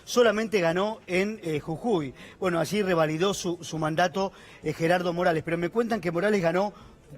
solamente ganó en Jujuy. Bueno, allí revalidó su mandato Gerardo Morales, pero me cuentan que Morales ganó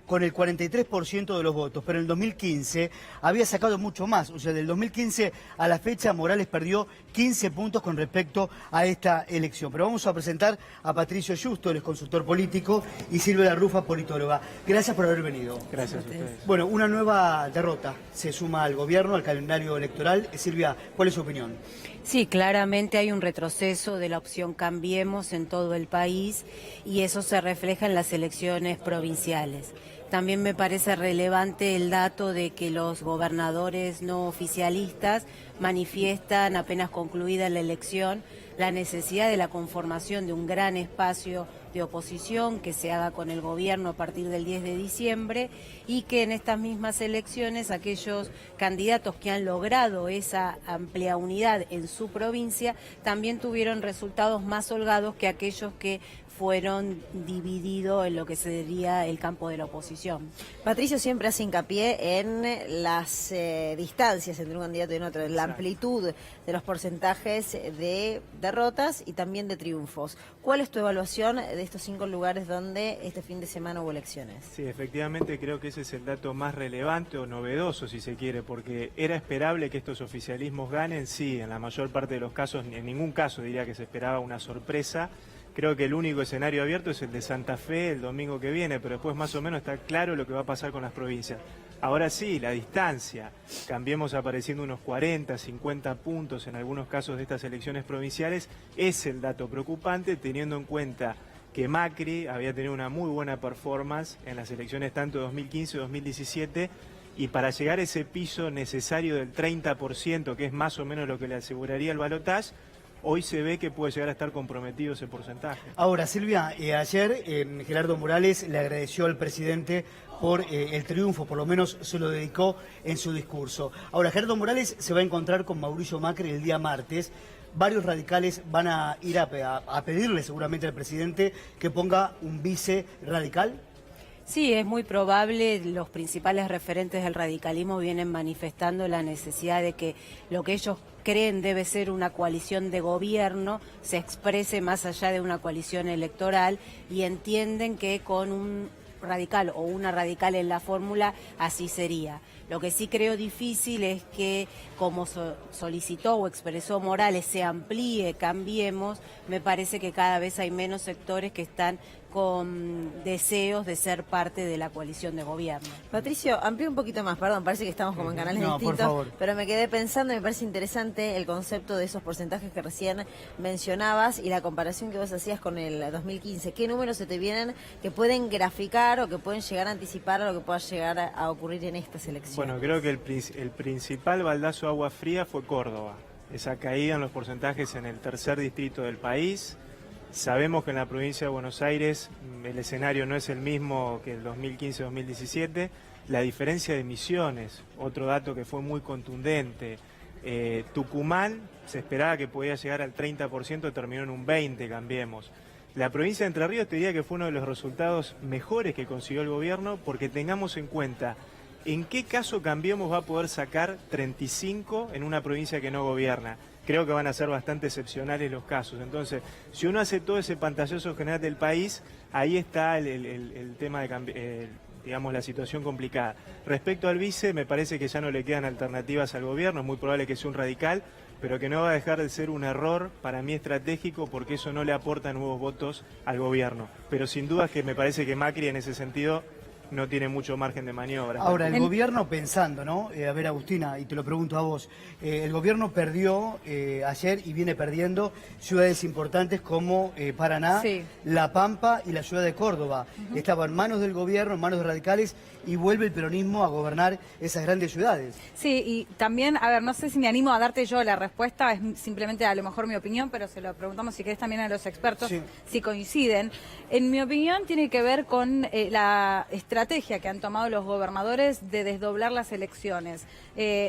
con el 43% de los votos, pero en el 2015 había sacado mucho más. O sea, del 2015 a la fecha Morales perdió 15 puntos con respecto a esta elección. Pero vamos a presentar a Patricio Justo, él es consultor político, y Silvia Rufa, politóloga. Gracias por haber venido. Gracias a ustedes. Bueno, una nueva derrota se suma al gobierno, al calendario electoral. Silvia, ¿cuál es su opinión? Sí, claramente hay un retroceso de la opción Cambiemos en todo el país y eso se refleja en las elecciones provinciales. También me parece relevante el dato de que los gobernadores no oficialistas manifiestan, apenas concluida la elección, la necesidad de la conformación de un gran espacio de oposición que se haga con el gobierno a partir del 10 de diciembre y que en estas mismas elecciones aquellos candidatos que han logrado esa amplia unidad en su provincia también tuvieron resultados más holgados que aquellos que fueron divididos en lo que sería el campo de la oposición. Patricio siempre hace hincapié en las distancias entre un candidato y otro, en la amplitud de los porcentajes de derrotas y también de triunfos. ¿Cuál es tu evaluación de estos 5 lugares donde este fin de semana hubo elecciones? Sí, efectivamente creo que ese es el dato más relevante o novedoso, si se quiere, porque era esperable que estos oficialismos ganen. Sí, en la mayor parte de los casos, en ningún caso diría que se esperaba una sorpresa. Creo que el único escenario abierto es el de Santa Fe el domingo que viene, pero después más o menos está claro lo que va a pasar con las provincias. Ahora sí, la distancia, Cambiemos apareciendo unos 40, 50 puntos en algunos casos de estas elecciones provinciales, es el dato preocupante teniendo en cuenta que Macri había tenido una muy buena performance en las elecciones tanto 2015 y 2017, y para llegar a ese piso necesario del 30%, que es más o menos lo que le aseguraría el balotaje, hoy se ve que puede llegar a estar comprometido ese porcentaje. Ahora, Silvia, ayer Gerardo Morales le agradeció al presidente por el triunfo, por lo menos se lo dedicó en su discurso. Ahora, Gerardo Morales se va a encontrar con Mauricio Macri el día martes. Varios radicales van a ir a pedirle seguramente al presidente que ponga un vice radical. Sí, es muy probable, los principales referentes del radicalismo vienen manifestando la necesidad de que lo que ellos creen debe ser una coalición de gobierno se exprese más allá de una coalición electoral y entienden que con un radical o una radical en la fórmula así sería. Lo que sí creo difícil es que, como solicitó o expresó Morales, se amplíe, Cambiemos. Me parece que cada vez hay menos sectores que están con deseos de ser parte de la coalición de gobierno. Patricio, amplía un poquito más, perdón, parece que estamos como en canales distintos, pero me quedé pensando y me parece interesante el concepto de esos porcentajes que recién mencionabas y la comparación que vos hacías con el 2015. ¿Qué números se te vienen que pueden graficar o que pueden llegar a anticipar a lo que pueda llegar a ocurrir en estas elecciones? Bueno, creo que el principal baldazo de agua fría fue Córdoba. Esa caída en los porcentajes en el tercer distrito del país. Sabemos que en la provincia de Buenos Aires el escenario no es el mismo que el 2015-2017. La diferencia de emisiones, otro dato que fue muy contundente. Tucumán se esperaba que podía llegar al 30%, terminó en un 20%, Cambiemos. La provincia de Entre Ríos te diría que fue uno de los resultados mejores que consiguió el gobierno, porque tengamos en cuenta en qué caso Cambiemos va a poder sacar 35 en una provincia que no gobierna. Creo que van a ser bastante excepcionales los casos. Entonces, si uno hace todo ese pantallazo general del país, ahí está el tema de digamos, la situación complicada. Respecto al vice, me parece que ya no le quedan alternativas al gobierno, es muy probable que sea un radical, pero que no va a dejar de ser un error para mí estratégico, porque eso no le aporta nuevos votos al gobierno. Pero sin duda que me parece que Macri en ese sentido no tiene mucho margen de maniobra. Ahora, el gobierno pensando, ¿no? A ver, Agustina, y te lo pregunto a vos, el gobierno perdió ayer y viene perdiendo ciudades importantes como Paraná, sí, La Pampa y la ciudad de Córdoba. Estaba en manos del gobierno, en manos de radicales, y vuelve el peronismo a gobernar esas grandes ciudades. Sí, y también, a ver, no sé si me animo a darte yo la respuesta, es simplemente a lo mejor mi opinión, pero se lo preguntamos si querés también a los expertos, sí, si coinciden. En mi opinión tiene que ver con la estrategia estrategia que han tomado los gobernadores de desdoblar las elecciones.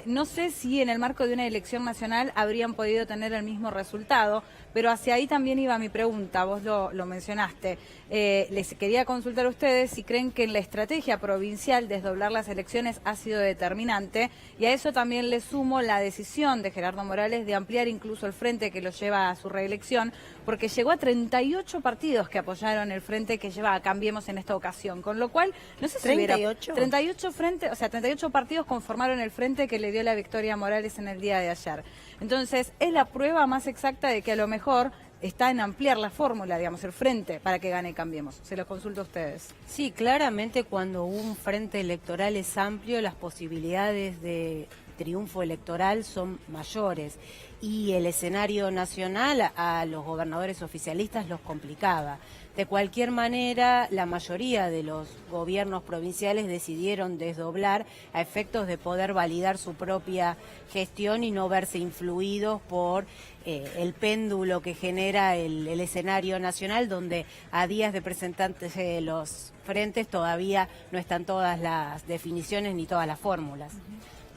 No sé si en el marco de una elección nacional habrían podido tener el mismo resultado, pero hacia ahí también iba mi pregunta, vos lo mencionaste. Les quería consultar a ustedes si creen que en la estrategia provincial desdoblar las elecciones ha sido determinante, y a eso también le sumo la decisión de Gerardo Morales de ampliar incluso el frente que lo lleva a su reelección, porque llegó a 38 partidos que apoyaron el frente que lleva a Cambiemos en esta ocasión, con lo cual, no sé si 38. 38 frentes, o sea, 38 partidos conformaron el frente que le dio la victoria a Morales en el día de ayer. Entonces, es la prueba más exacta de que a lo mejor está en ampliar la fórmula, digamos, el frente para que gane Cambiemos. Se los consulto a ustedes. Sí, claramente cuando un frente electoral es amplio, las posibilidades de triunfo electoral son mayores, y el escenario nacional a los gobernadores oficialistas los complicaba. De cualquier manera, la mayoría de los gobiernos provinciales decidieron desdoblar a efectos de poder validar su propia gestión y no verse influidos por el péndulo que genera el escenario nacional, donde a días de presentarse los frentes todavía no están todas las definiciones ni todas las fórmulas.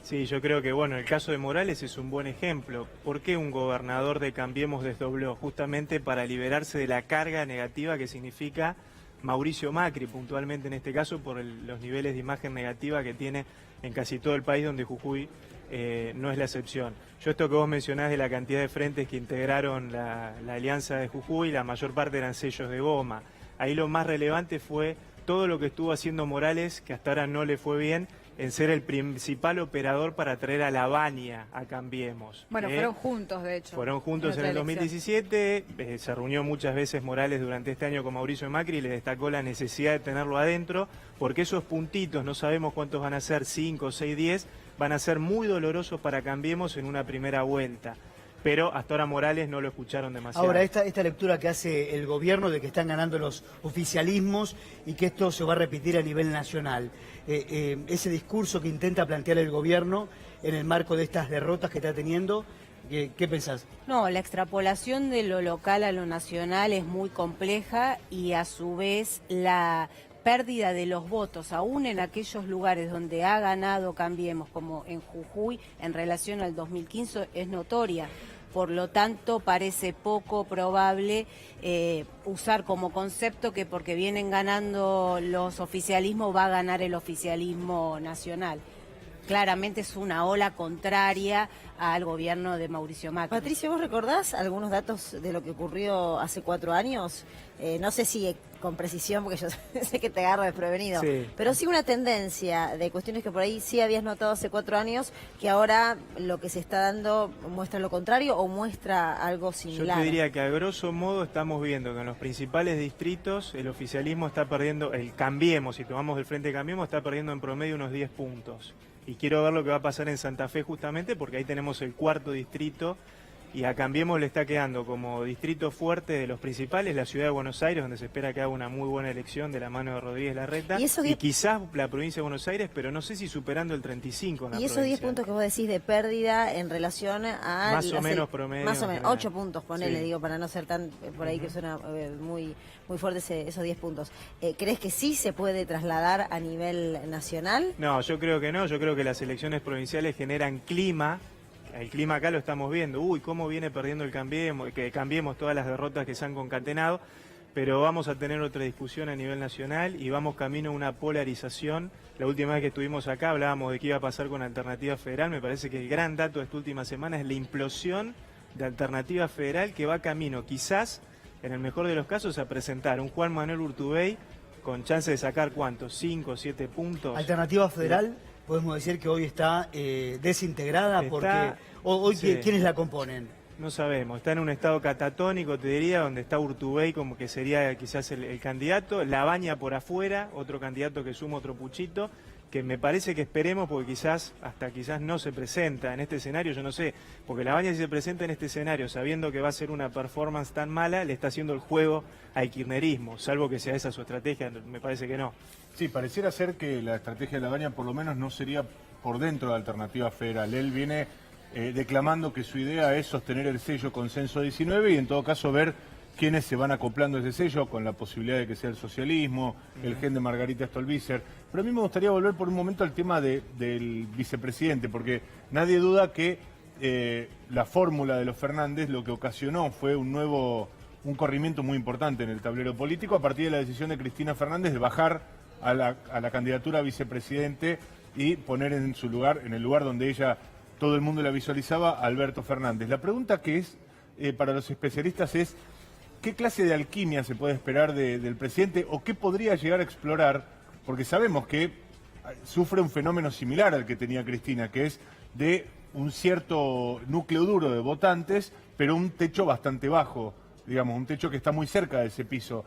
Sí, yo creo que, bueno, el caso de Morales es un buen ejemplo. ¿Por qué un gobernador de Cambiemos desdobló? Justamente para liberarse de la carga negativa que significa Mauricio Macri, puntualmente en este caso, por los niveles de imagen negativa que tiene en casi todo el país, donde Jujuy no es la excepción. Yo esto que vos mencionás de la cantidad de frentes que integraron la Alianza de Jujuy, la mayor parte eran sellos de goma. Ahí lo más relevante fue todo lo que estuvo haciendo Morales, que hasta ahora no le fue bien, en ser el principal operador para traer a La Baña a Cambiemos. Bueno, fueron juntos, de hecho. Fueron juntos en el 2017, se reunió muchas veces Morales durante este año con Mauricio Macri y le destacó la necesidad de tenerlo adentro, porque esos puntitos, no sabemos cuántos van a ser, 5, 6, 10, van a ser muy dolorosos para Cambiemos en una primera vuelta. Pero hasta ahora Morales no lo escucharon demasiado. Ahora, esta lectura que hace el gobierno de que están ganando los oficialismos y que esto se va a repetir a nivel nacional, ese discurso que intenta plantear el gobierno en el marco de estas derrotas que está teniendo, ¿qué pensás? No, la extrapolación de lo local a lo nacional es muy compleja, y a su vez la pérdida de los votos, aún en aquellos lugares donde ha ganado Cambiemos, como en Jujuy, en relación al 2015, es notoria. Por lo tanto, parece poco probable usar como concepto que porque vienen ganando los oficialismos va a ganar el oficialismo nacional. Claramente es una ola contraria al gobierno de Mauricio Macri. Patricia, ¿vos recordás algunos datos de lo que ocurrió hace 4 años? No sé si con precisión, porque yo sé que te agarro desprevenido, sí, pero sí una tendencia de cuestiones que por ahí sí habías notado hace 4 años, que ahora lo que se está dando muestra lo contrario o muestra algo similar. Yo te diría que a grosso modo estamos viendo que en los principales distritos el oficialismo está perdiendo, el Cambiemos, si tomamos el Frente Cambiemos, está perdiendo en promedio unos 10 puntos. Y quiero ver lo que va a pasar en Santa Fe justamente porque ahí tenemos el 4.º distrito y a Cambiemos le está quedando como distrito fuerte de los principales la ciudad de Buenos Aires, donde se espera que haga una muy buena elección de la mano de Rodríguez Larreta, y quizás la provincia de Buenos Aires, pero no sé si superando el 35 en la provincia. Y esos 10 puntos que vos decís de pérdida en relación a... Más o menos promedio. Más o menos, 8 puntos, ponele, sí, digo, para no ser tan por ahí que suena muy fuerte esos 10 puntos. ¿Crees que sí se puede trasladar a nivel nacional? No, yo creo que no, yo creo que las elecciones provinciales generan clima. El clima acá lo estamos viendo, cómo viene perdiendo el Cambiemos todas las derrotas que se han concatenado, pero vamos a tener otra discusión a nivel nacional y vamos camino a una polarización. La última vez que estuvimos acá hablábamos de qué iba a pasar con Alternativa Federal, me parece que el gran dato de esta última semana es la implosión de Alternativa Federal, que va camino, quizás, en el mejor de los casos, a presentar un Juan Manuel Urtubey con chance de sacar, ¿cuántos? 5 o 7 puntos. Alternativa Federal... Podemos decir que hoy está desintegrada porque hoy sí, ¿quiénes la componen? No sabemos, está en un estado catatónico, te diría, donde está Urtubey como que sería quizás el candidato, La Baña por afuera, otro candidato que suma otro puchito, que me parece que esperemos porque quizás no se presenta en este escenario, yo no sé, porque La Baña si se presenta en este escenario sabiendo que va a ser una performance tan mala, le está haciendo el juego al kirchnerismo, salvo que sea esa su estrategia, me parece que no. Sí, pareciera ser que la estrategia de La Baña por lo menos no sería por dentro de Alternativa Federal. Él viene declamando que su idea es sostener el sello Consenso 19 y en todo caso ver quiénes se van acoplando a ese sello, con la posibilidad de que sea el socialismo, el gen de Margarita Stolbizer. Pero a mí me gustaría volver por un momento al tema del vicepresidente, porque nadie duda que la fórmula de los Fernández lo que ocasionó fue un corrimiento muy importante en el tablero político a partir de la decisión de Cristina Fernández de bajar a la candidatura a vicepresidente y poner en su lugar, en el lugar donde ella, todo el mundo la visualizaba, a Alberto Fernández. La pregunta que es, para los especialistas es, ¿qué clase de alquimia se puede esperar del presidente o qué podría llegar a explorar? Porque sabemos que sufre un fenómeno similar al que tenía Cristina, que es de un cierto núcleo duro de votantes, pero un techo bastante bajo, digamos, un techo que está muy cerca de ese piso.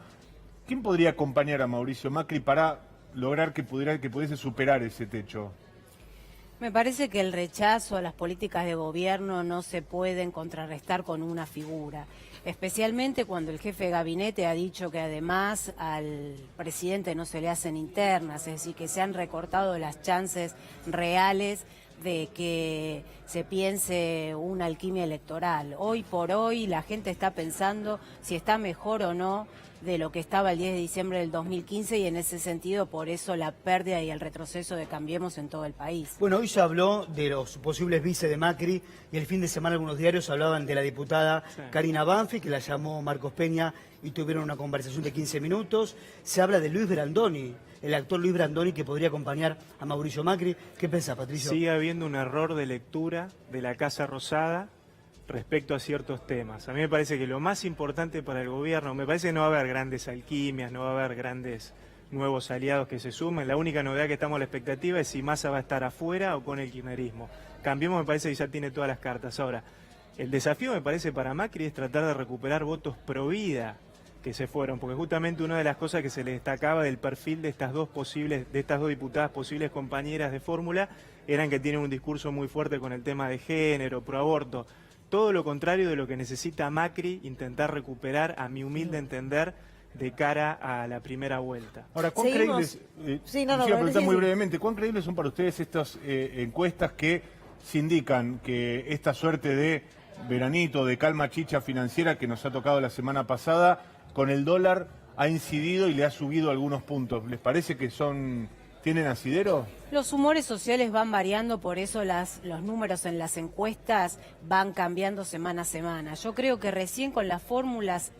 ¿Quién podría acompañar a Mauricio Macri para lograr que pudiese superar ese techo? Me parece que el rechazo a las políticas de gobierno no se pueden contrarrestar con una figura, especialmente cuando el jefe de gabinete ha dicho que además al presidente no se le hacen internas, es decir, que se han recortado las chances reales de que se piense una alquimia electoral. Hoy por hoy la gente está pensando si está mejor o no de lo que estaba el 10 de diciembre del 2015 y en ese sentido por eso la pérdida y el retroceso de Cambiemos en todo el país. Bueno, hoy se habló de los posibles vice de Macri y el fin de semana algunos diarios hablaban de la diputada Karina Banfi, que la llamó Marcos Peña y tuvieron una conversación de 15 minutos. Se habla de Luis Brandoni, el actor Luis Brandoni, que podría acompañar a Mauricio Macri. ¿Qué pensás, Patricio? Sigue habiendo un error de lectura de la Casa Rosada respecto a ciertos temas. A mí me parece que lo más importante para el gobierno, me parece que no va a haber grandes alquimias, no va a haber grandes nuevos aliados que se sumen. La única novedad que estamos a la expectativa es si Massa va a estar afuera o con el kirchnerismo. Cambiemos, me parece que ya tiene todas las cartas. Ahora, el desafío me parece para Macri es tratar de recuperar votos pro vida que se fueron, porque justamente una de las cosas que se le destacaba del perfil de estas dos diputadas posibles compañeras de fórmula eran que tienen un discurso muy fuerte con el tema de género, pro aborto. Todo lo contrario de lo que necesita Macri intentar recuperar, a mi humilde entender, de cara a la primera vuelta. Ahora, ¿cuán creíbles, muy brevemente, cuán creíbles son para ustedes estas encuestas que se indican que esta suerte de veranito, de calma chicha financiera que nos ha tocado la semana pasada, con el dólar ha incidido y le ha subido algunos puntos? ¿Les parece que tienen asidero? Los humores sociales van variando, por eso los números en las encuestas van cambiando semana a semana. Yo creo que recién con las fórmulas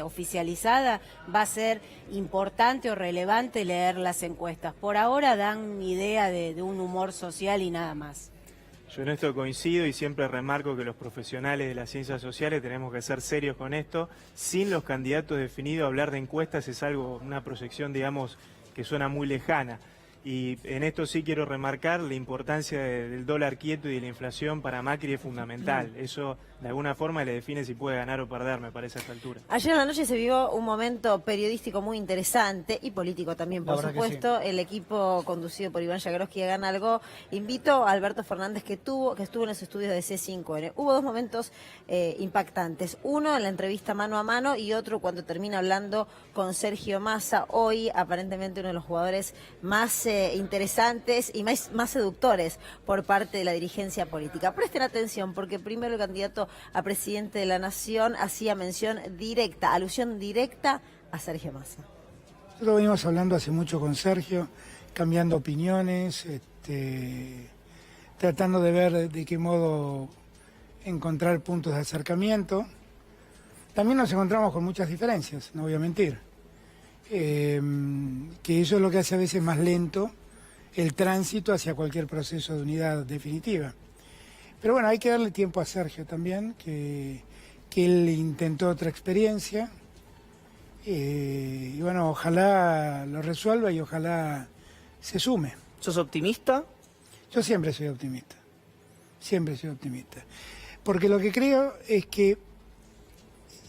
oficializadas va a ser importante o relevante leer las encuestas. Por ahora dan idea de un humor social y nada más. Yo en esto coincido y siempre remarco que los profesionales de las ciencias sociales tenemos que ser serios con esto. Sin los candidatos definidos, hablar de encuestas es una proyección, digamos, que suena muy lejana. Y en esto sí quiero remarcar la importancia del dólar quieto y de la inflación para Macri es fundamental. Eso de alguna forma le define si puede ganar o perder, me parece, a esta altura. Ayer en la noche se vivió un momento periodístico muy interesante y político también, por supuesto. Sí. El equipo conducido por Iván Jagroski de Gana Algo invitó a Alberto Fernández, que estuvo en los estudios de C5N. Hubo dos momentos impactantes. Uno en la entrevista mano a mano y otro cuando termina hablando con Sergio Massa, hoy aparentemente uno de los jugadores más interesantes y más seductores por parte de la dirigencia política. Presten atención porque primero el candidato a presidente de la Nación hacía alusión directa a Sergio Massa. Nosotros venimos hablando hace mucho con Sergio, cambiando opiniones, tratando de ver de qué modo encontrar puntos de acercamiento. También nos encontramos con muchas diferencias, no voy a mentir. Que eso es lo que hace a veces más lento el tránsito hacia cualquier proceso de unidad definitiva. Pero bueno, hay que darle tiempo a Sergio también, que él intentó otra experiencia, y bueno, ojalá lo resuelva y ojalá se sume. ¿Sos optimista? Yo siempre soy optimista, porque lo que creo es que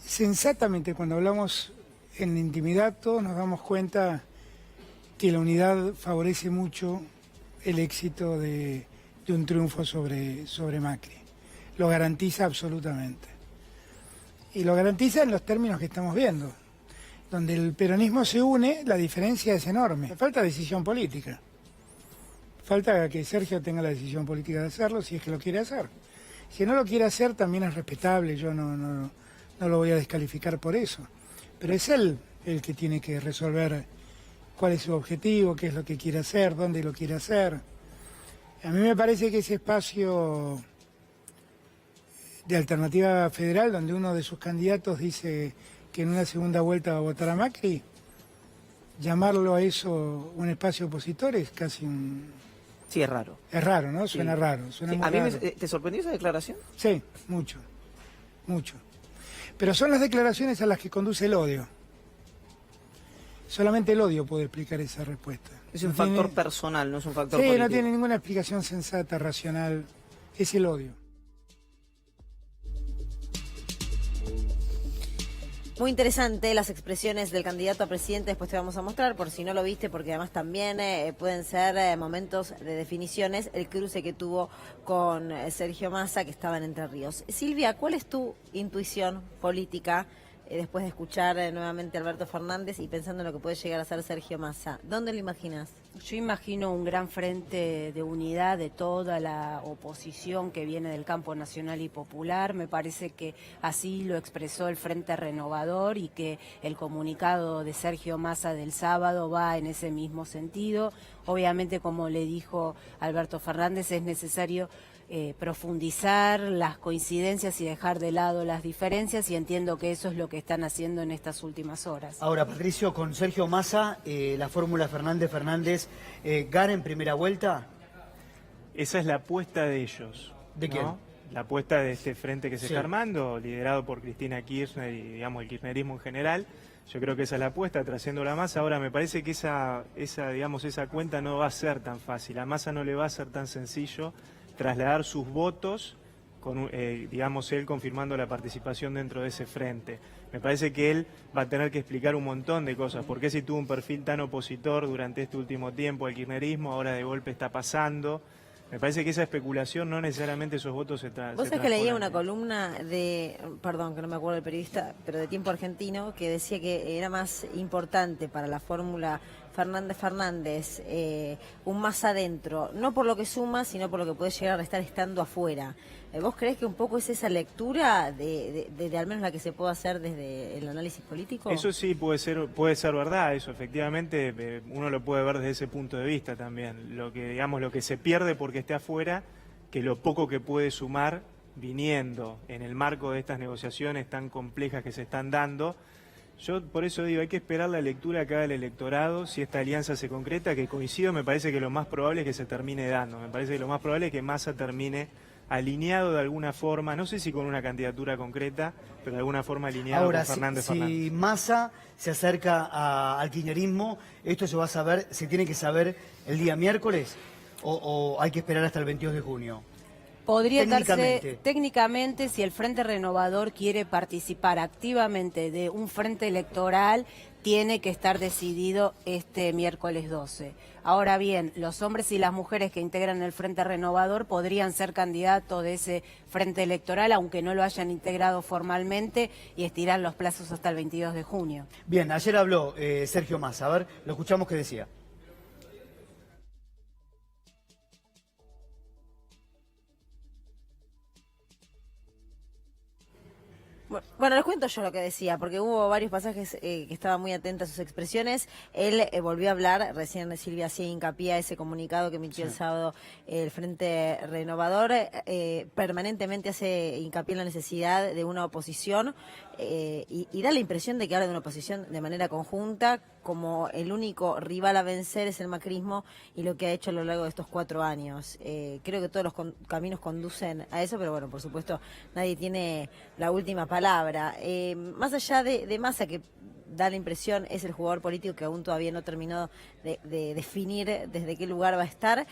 sensatamente cuando hablamos en la intimidad todos nos damos cuenta que la unidad favorece mucho el éxito de un triunfo sobre Macri. Lo garantiza absolutamente. Y lo garantiza en los términos que estamos viendo. Donde el peronismo se une, la diferencia es enorme. Falta decisión política. Falta que Sergio tenga la decisión política de hacerlo, si es que lo quiere hacer. Si no lo quiere hacer, también es respetable. Yo no no lo voy a descalificar por eso. Pero es él el que tiene que resolver cuál es su objetivo, qué es lo que quiere hacer, dónde lo quiere hacer. A mí me parece que ese espacio de Alternativa Federal, donde uno de sus candidatos dice que en una segunda vuelta va a votar a Macri, llamarlo a eso un espacio opositor es casi un... Sí, es raro. Es raro, ¿no? Suena Sí. raro. Suena Sí, muy ¿a mí raro. te sorprendió esa declaración? Sí, mucho, mucho. Pero son las declaraciones a las que conduce el odio. Solamente el odio puede explicar esa respuesta. Es un No factor tiene- personal, no es un factor Sí, político. no tiene ninguna explicación sensata, racional. Es el odio. Muy interesante las expresiones del candidato a presidente, después te vamos a mostrar, por si no lo viste, porque además también pueden ser momentos de definiciones, el cruce que tuvo con Sergio Massa, que estaba en Entre Ríos. Silvia, ¿cuál es tu intuición política después de escuchar nuevamente a Alberto Fernández y pensando en lo que puede llegar a ser Sergio Massa? ¿Dónde lo imaginas? Yo imagino un gran frente de unidad de toda la oposición que viene del campo nacional y popular. Me parece que así lo expresó el Frente Renovador y que el comunicado de Sergio Massa del sábado va en ese mismo sentido. Obviamente, como le dijo Alberto Fernández, es necesario profundizar las coincidencias y dejar de lado las diferencias, y entiendo que eso es lo que están haciendo en estas últimas horas. Ahora, Patricio, con Sergio Massa, la fórmula Fernández-Fernández, ¿gana en primera vuelta? Esa es la apuesta de ellos. ¿De quién? La apuesta de este frente que se Sí. está armando, liderado por Cristina Kirchner y, digamos, el kirchnerismo en general. Yo creo que esa es la apuesta, trayendo la Massa. Ahora, me parece que esa cuenta no va a ser tan fácil. A Massa no le va a ser tan sencillo trasladar sus votos, con, digamos, él confirmando la participación dentro de ese frente. Me parece que él va a tener que explicar un montón de cosas. ¿Por qué si tuvo un perfil tan opositor durante este último tiempo al kirchnerismo, ahora de golpe está pasando? Me parece que esa especulación no necesariamente esos votos se traen. Vos sabés que leía una columna de, perdón, que no me acuerdo del periodista, pero de Tiempo Argentino, que decía que era más importante para la fórmula Fernández, un más adentro, no por lo que suma, sino por lo que puede llegar a estar estando afuera. ¿Vos creés que un poco es esa lectura de al menos la que se puede hacer desde el análisis político? Eso sí puede ser verdad, eso efectivamente uno lo puede ver desde ese punto de vista también. Lo que se pierde porque esté afuera, que lo poco que puede sumar viniendo en el marco de estas negociaciones tan complejas que se están dando. Yo por eso digo, hay que esperar la lectura que haga el electorado, si esta alianza se concreta, que coincido, me parece que lo más probable es que se termine dando, me parece que lo más probable es que Massa termine alineado de alguna forma, no sé si con una candidatura concreta, pero de alguna forma alineado Ahora, con Fernández. si Massa se acerca al kirchnerismo, ¿esto se va a saber, se tiene que saber el día miércoles o hay que esperar hasta el 22 de junio? Podría darse Técnicamente. técnicamente, si el Frente Renovador quiere participar activamente de un frente electoral, tiene que estar decidido este miércoles 12. Ahora bien, los hombres y las mujeres que integran el Frente Renovador podrían ser candidatos de ese frente electoral, aunque no lo hayan integrado formalmente, y estirar los plazos hasta el 22 de junio. Bien, ayer habló Sergio Massa, a ver, lo escuchamos que decía. Bueno, les cuento yo lo que decía, porque hubo varios pasajes que estaba muy atenta a sus expresiones. Él volvió a hablar, recién Silvia hacía hincapié a ese comunicado que emitió el sábado el Frente Renovador. Permanentemente hace hincapié en la necesidad de una oposición y da la impresión de que habla de una oposición de manera conjunta, como el único rival a vencer es el macrismo y lo que ha hecho a lo largo de estos 4 años. Creo que todos los caminos conducen a eso, pero bueno, por supuesto, nadie tiene la última palabra. Más allá de Massa, que da la impresión es el jugador político que aún todavía no terminó de definir desde qué lugar va a estar,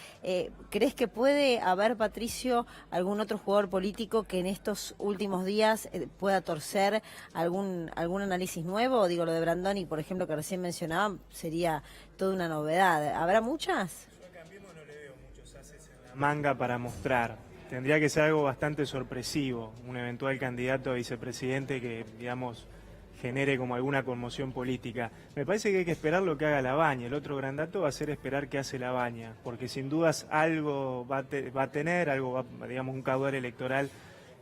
¿crees que puede haber, Patricio, algún otro jugador político que en estos últimos días pueda torcer algún análisis nuevo? Digo, lo de Brandoni, por ejemplo, que recién mencionaban, sería toda una novedad. ¿Habrá muchas? Yo a Cambiemos no le veo muchos haces en la manga para mostrar. Tendría que ser algo bastante sorpresivo, un eventual candidato a vicepresidente que, digamos, genere como alguna conmoción política. Me parece que hay que esperar lo que haga Labaña. El otro gran dato va a ser esperar qué hace Labaña, porque sin dudas algo va a tener, digamos, un caudal electoral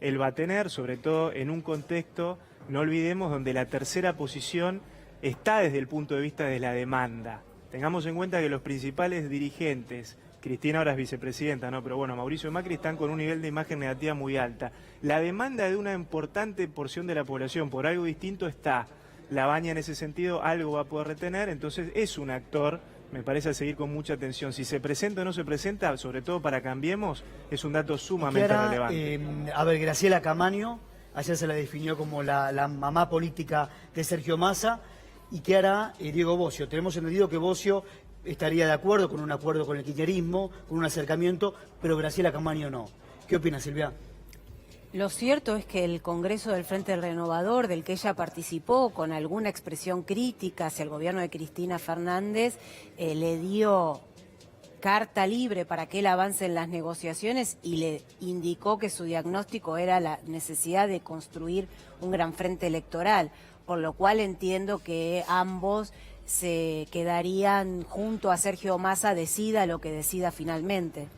él va a tener, sobre todo en un contexto no olvidemos, donde la tercera posición está desde el punto de vista de la demanda. Tengamos en cuenta que los principales dirigentes, Cristina ahora es vicepresidenta, ¿no? Pero bueno, Mauricio Macri están con un nivel de imagen negativa muy alta. La demanda de una importante porción de la población por algo distinto está. La Baña en ese sentido algo va a poder retener, entonces es un actor, me parece, a seguir con mucha atención. Si se presenta o no se presenta, sobre todo para Cambiemos, es un dato sumamente relevante. A ver, Graciela Camaño, ayer se la definió como la mamá política de Sergio Massa, ¿y qué hará Diego Bocio? Tenemos entendido que Bocio estaría de acuerdo con un acuerdo con el kirchnerismo, con un acercamiento, pero Graciela Camaño no. ¿Qué opina, Silvia? Lo cierto es que el Congreso del Frente Renovador, del que ella participó con alguna expresión crítica hacia el gobierno de Cristina Fernández, le dio carta libre para que él avance en las negociaciones y le indicó que su diagnóstico era la necesidad de construir un gran frente electoral, por lo cual entiendo que ambos se quedarían junto a Sergio Massa, decida lo que decida finalmente.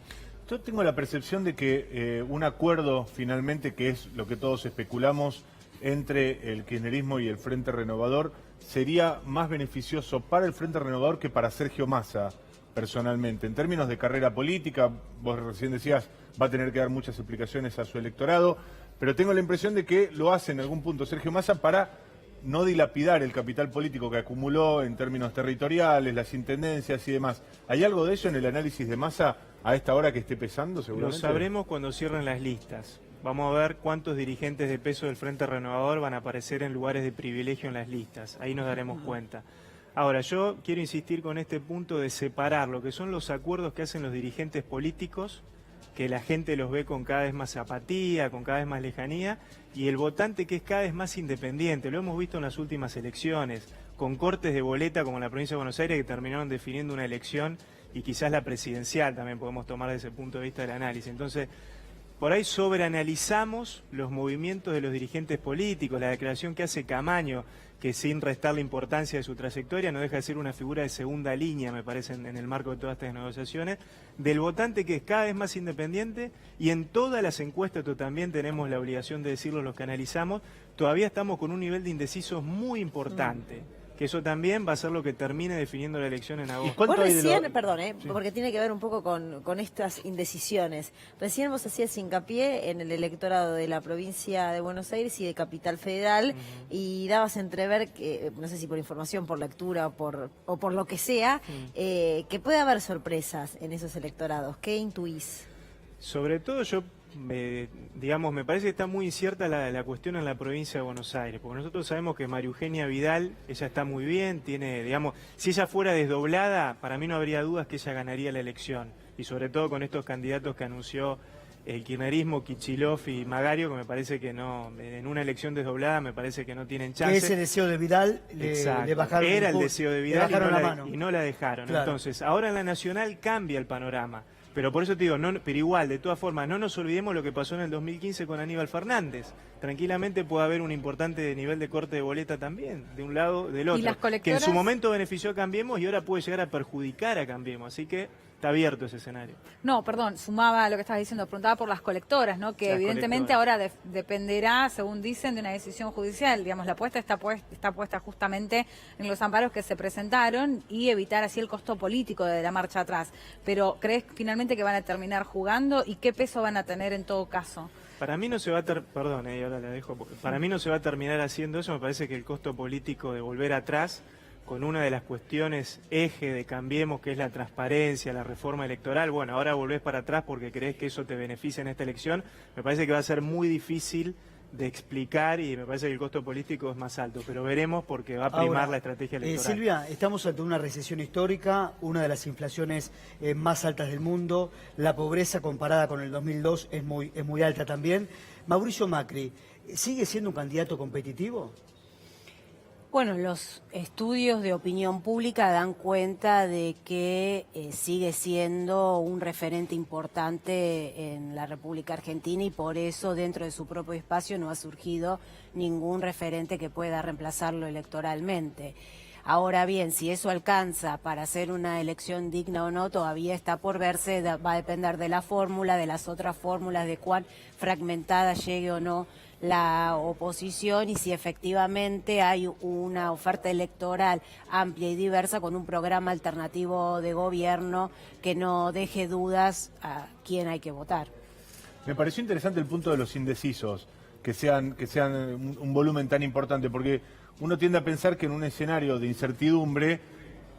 Yo tengo la percepción de que un acuerdo finalmente, que es lo que todos especulamos, entre el kirchnerismo y el Frente Renovador, sería más beneficioso para el Frente Renovador que para Sergio Massa, personalmente. En términos de carrera política, vos recién decías, va a tener que dar muchas explicaciones a su electorado, pero tengo la impresión de que lo hace en algún punto Sergio Massa para no dilapidar el capital político que acumuló en términos territoriales, las intendencias y demás. ¿Hay algo de eso en el análisis de Massa a esta hora que esté pesando, seguramente? Lo sabremos cuando cierren las listas. Vamos a ver cuántos dirigentes de peso del Frente Renovador van a aparecer en lugares de privilegio en las listas. Ahí nos daremos cuenta. Ahora, yo quiero insistir con este punto de separar lo que son los acuerdos que hacen los dirigentes políticos, que la gente los ve con cada vez más apatía, con cada vez más lejanía, y el votante que es cada vez más independiente. Lo hemos visto en las últimas elecciones, con cortes de boleta como en la provincia de Buenos Aires, que terminaron definiendo una elección, y quizás la presidencial también podemos tomar desde ese punto de vista del análisis. Entonces, por ahí sobreanalizamos los movimientos de los dirigentes políticos, la declaración que hace Camaño, que sin restar la importancia de su trayectoria no deja de ser una figura de segunda línea, me parece, en el marco de todas estas negociaciones, del votante que es cada vez más independiente, y en todas las encuestas, esto también tenemos la obligación de decirlo los que analizamos, todavía estamos con un nivel de indecisos muy importante. Que eso también va a ser lo que termine definiendo la elección en agosto. Vos recién, perdón, sí, porque tiene que ver un poco con estas indecisiones. Recién vos hacías hincapié en el electorado de la provincia de Buenos Aires y de Capital Federal, y dabas a entrever que, no sé si por información, por lectura o por lo que sea, que puede haber sorpresas en esos electorados. ¿Qué intuís? Sobre todo yo, digamos, me parece que está muy incierta la cuestión en la provincia de Buenos Aires, porque nosotros sabemos que María Eugenia Vidal, ella está muy bien, tiene, digamos, si ella fuera desdoblada, para mí no habría dudas que ella ganaría la elección, y sobre todo con estos candidatos que anunció el kirchnerismo, Kicillof y Magario, que me parece que no, en una elección desdoblada me parece que no tienen chance. Ese deseo de Vidal le bajaron. Era el deseo de Vidal y no la dejaron. Claro. Entonces, ahora en la nacional cambia el panorama. Pero por eso te digo, pero igual, de todas formas, no nos olvidemos lo que pasó en el 2015 con Aníbal Fernández. Tranquilamente puede haber un importante nivel de corte de boleta también, de un lado del otro. ¿Y las colectoras? Que en su momento benefició a Cambiemos y ahora puede llegar a perjudicar a Cambiemos. Así que está abierto ese escenario. No, perdón, sumaba a lo que estabas diciendo, preguntaba por las colectoras, ¿no? Que las evidentemente colectoras. ahora dependerá, según dicen, de una decisión judicial. Digamos, la apuesta está puesta justamente en los amparos que se presentaron y evitar así el costo político de la marcha atrás. Pero ¿crees finalmente que van a terminar jugando y qué peso van a tener en todo caso? Para mí no se va a ahora la dejo, porque para mí no se va a terminar haciendo eso. Me parece que el costo político de volver atrás, con una de las cuestiones eje de Cambiemos, que es la transparencia, la reforma electoral, bueno, ahora volvés para atrás porque crees que eso te beneficia en esta elección, me parece que va a ser muy difícil de explicar y me parece que el costo político es más alto, pero veremos porque va a primar ahora, la estrategia electoral. Silvia, estamos ante una recesión histórica, una de las inflaciones más altas del mundo, la pobreza comparada con el 2002 es muy alta también. Mauricio Macri, ¿sigue siendo un candidato competitivo? Bueno, los estudios de opinión pública dan cuenta de que sigue siendo un referente importante en la República Argentina y por eso dentro de su propio espacio no ha surgido ningún referente que pueda reemplazarlo electoralmente. Ahora bien, si eso alcanza para hacer una elección digna o no, todavía está por verse, va a depender de la fórmula, de las otras fórmulas, de cuán fragmentada llegue o no la oposición y si efectivamente hay una oferta electoral amplia y diversa con un programa alternativo de gobierno que no deje dudas a quién hay que votar. Me pareció interesante el punto de los indecisos, que sean un volumen tan importante, porque uno tiende a pensar que en un escenario de incertidumbre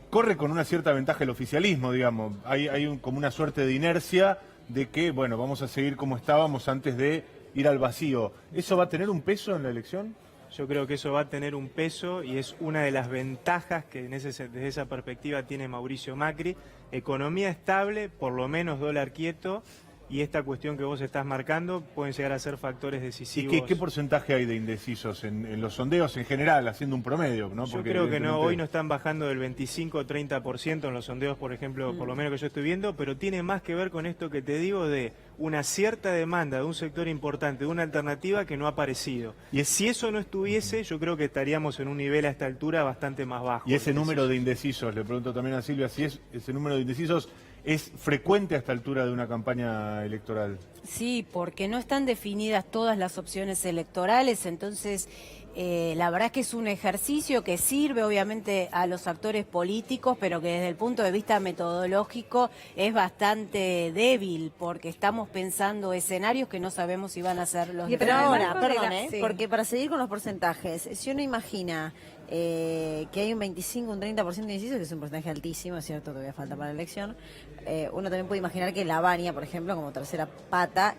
corre con una cierta ventaja el oficialismo, digamos. Hay como una suerte de inercia de que, bueno, vamos a seguir como estábamos antes de ir al vacío. ¿Eso va a tener un peso en la elección? Yo creo que eso va a tener un peso y es una de las ventajas que desde esa perspectiva tiene Mauricio Macri. Economía estable, por lo menos dólar quieto, y esta cuestión que vos estás marcando pueden llegar a ser factores decisivos. ¿Y qué porcentaje hay de indecisos en los sondeos en general, haciendo un promedio, ¿no? Yo creo que no, hoy no están bajando del 25 o 30% en los sondeos, por ejemplo, por lo menos que yo estoy viendo, pero tiene más que ver con esto que te digo de una cierta demanda de un sector importante, de una alternativa que no ha aparecido. Y si eso no estuviese, yo creo que estaríamos en un nivel a esta altura bastante más bajo. Y ese número de indecisos, le pregunto también a Silvia, si ese número de indecisos ¿es frecuente a esta altura de una campaña electoral? Sí, porque no están definidas todas las opciones electorales, entonces la verdad es que es un ejercicio que sirve obviamente a los actores políticos, pero que desde el punto de vista metodológico es bastante débil, porque estamos pensando escenarios que no sabemos si van a ser los Pero ahora, perdón, sí. Porque para seguir con los porcentajes, si uno imagina que hay un 25, un 30% de indecisos, que es un porcentaje altísimo, es cierto, todavía falta para la elección, uno también puede imaginar que la Baña, por ejemplo, como tercera pata,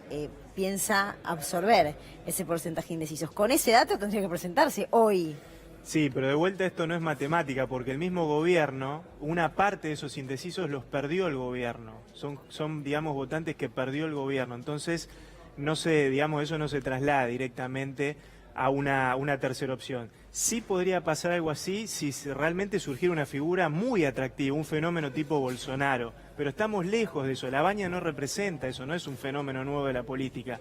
piensa absorber ese porcentaje de indecisos. Con ese dato tendría que presentarse hoy. Sí, pero de vuelta esto no es matemática, porque el mismo gobierno, una parte de esos indecisos los perdió el gobierno. Son digamos, votantes que perdió el gobierno. Entonces, no se, digamos, eso no se traslada directamente a una tercera opción. Sí podría pasar algo así si realmente surgiera una figura muy atractiva, un fenómeno tipo Bolsonaro, pero estamos lejos de eso. La Baña no representa eso, no es un fenómeno nuevo de la política.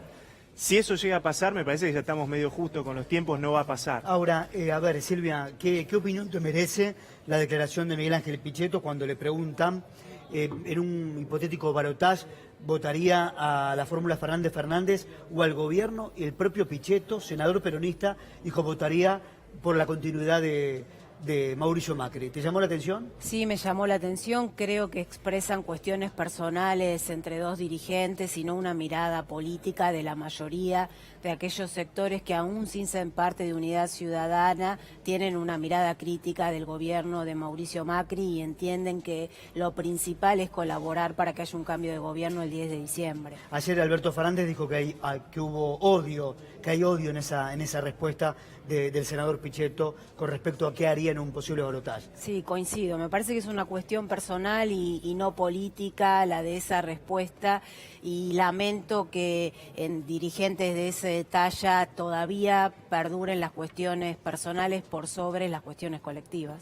Si eso llega a pasar, me parece que ya estamos medio justo con los tiempos, no va a pasar. Ahora, a ver, Silvia, ¿qué opinión te merece la declaración de Miguel Ángel Pichetto cuando le preguntan, en un hipotético balotaje, votaría a la fórmula Fernández o al gobierno? Y el propio Pichetto, senador peronista, dijo votaría por la continuidad de Mauricio Macri. ¿Te llamó la atención? Sí, me llamó la atención. Creo que expresan cuestiones personales entre dos dirigentes y no una mirada política de la mayoría de aquellos sectores que aún sin ser parte de Unidad Ciudadana tienen una mirada crítica del gobierno de Mauricio Macri y entienden que lo principal es colaborar para que haya un cambio de gobierno el 10 de diciembre. Ayer Alberto Fernández dijo que hubo odio, que hay odio en esa respuesta del senador Pichetto con respecto a qué haría en un posible balotaje. Sí, coincido. Me parece que es una cuestión personal y no política la de esa respuesta, y lamento que en dirigentes de esa talla todavía perduren las cuestiones personales por sobre las cuestiones colectivas.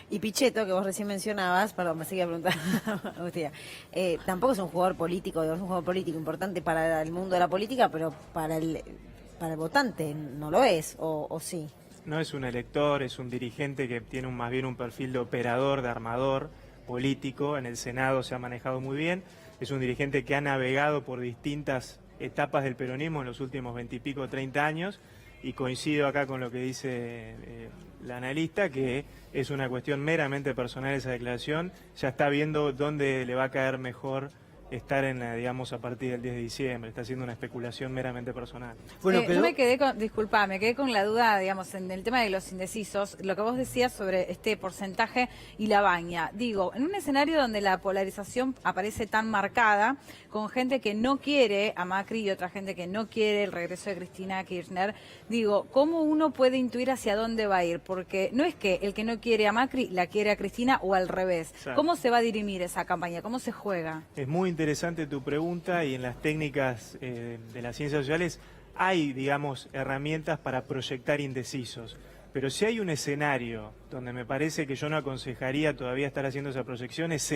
Y Pichetto, que vos recién mencionabas, perdón, me seguía preguntando, tampoco es un jugador político, es un jugador político importante para el mundo de la política, pero para el votante no lo es, o sí. No es un elector, es un dirigente que tiene más bien un perfil de operador, de armador político. En el Senado se ha manejado muy bien. Es un dirigente que ha navegado por distintas etapas del peronismo en los últimos 20 y pico, 30 años. Y coincido acá con lo que dice la analista, que es una cuestión meramente personal esa declaración. Ya está viendo dónde le va a caer mejor estar digamos, a partir del 10 de diciembre. Está haciendo una especulación meramente personal. Bueno, yo me quedé con la duda, digamos, en el tema de los indecisos, lo que vos decías sobre este porcentaje y la Baña. Digo, en un escenario donde la polarización aparece tan marcada, con gente que no quiere a Macri y otra gente que no quiere el regreso de Cristina Kirchner, digo, ¿cómo uno puede intuir hacia dónde va a ir? Porque no es que el que no quiere a Macri la quiere a Cristina o al revés. Exacto. ¿Cómo se va a dirimir esa campaña? ¿Cómo se juega? Es muy interesante tu pregunta, y en las técnicas de las ciencias sociales hay, digamos, herramientas para proyectar indecisos. Pero si hay un escenario donde me parece que yo no aconsejaría todavía estar haciendo esa proyección, es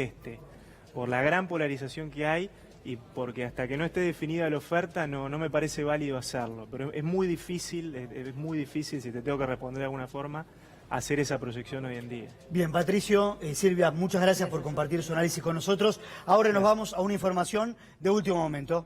por la gran polarización que hay y porque hasta que no esté definida la oferta no me parece válido hacerlo. Pero es muy difícil, si te tengo que responder de alguna forma, hacer esa proyección hoy en día. Bien, Patricio, Silvia, muchas gracias por compartir su análisis con nosotros. Ahora nos vamos a una información de último momento.